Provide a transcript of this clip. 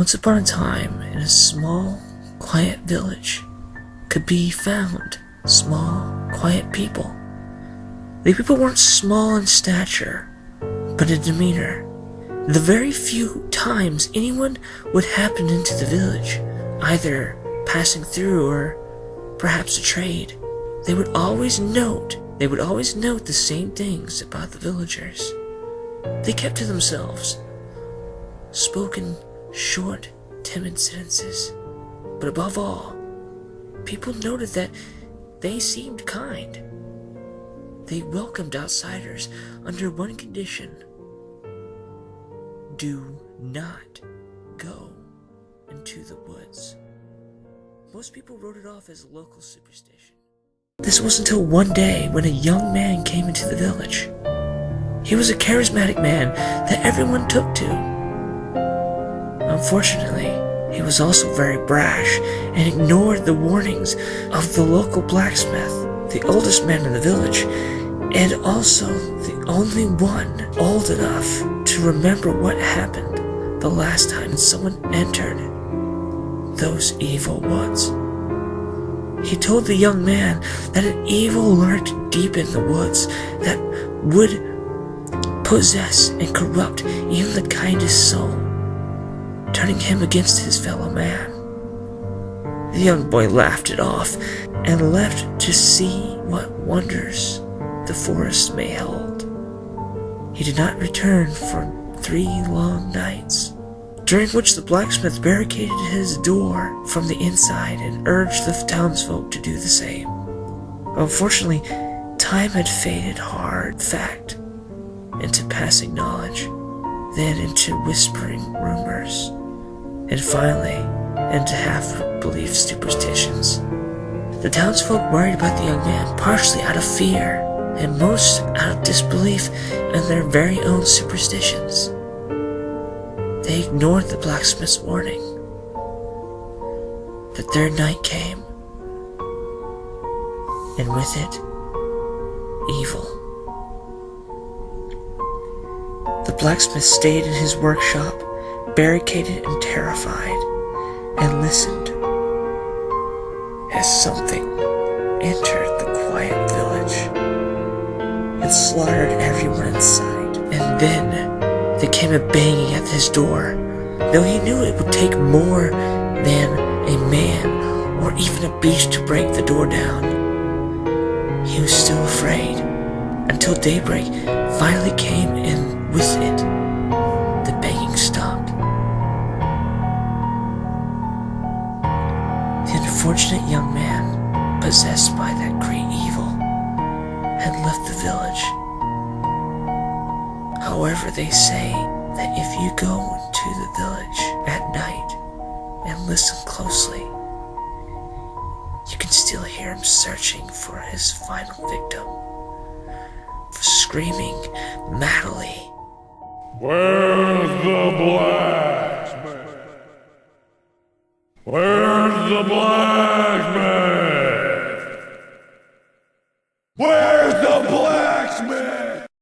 Once upon a time, in a small, quiet village, could be found small, quiet people. The people weren't small in stature, but in demeanor. The very few times anyone would happen into the village, either passing through or perhaps a trade, they would always note the same things about the villagers. They kept to themselves, spoke in short, timid sentences, but above all, people noted that they seemed kind. They welcomed outsiders under one condition: do not go into the woods. Most people wrote it off as a local superstition. This was until one day when a young man came into the village. He was a charismatic man that everyone took to. Unfortunately, he was also very brash and ignored the warnings of the local blacksmith, the oldest man in the village, and also the only one old enough to remember what happened the last time someone entered those evil woods. He told the young man that an evil lurked deep in the woods that would possess and corrupt even the kindest soul, turning him against his fellow man. The young boy laughed it off and left to see what wonders the forest may hold. He did not return for 3 long nights, during which the blacksmith barricaded his door from the inside and urged the townsfolk to do the same. Unfortunately, time had faded hard fact into passing knowledge, then into whispering rumors, and finally into half-belief superstitions. The townsfolk worried about the young man, partially out of fear, and most out of disbelief in their very own superstitions. They ignored the blacksmith's warning. The third night came, and with it, evil. The blacksmith stayed in his workshop, barricaded and terrified, and listened as something entered the quiet village and slaughtered everyone inside. And then there came a banging at his door. Though he knew it would take more than a man or even a beast to break the door down, he was still afraid, until daybreak finally came, and with it, the banging stopped. The unfortunate young man, possessed by that great evil, had left the village. However, they say that if you go into the village at night and listen closely, you can still hear him searching for his final victim, for screaming madly, "Where's the blood?"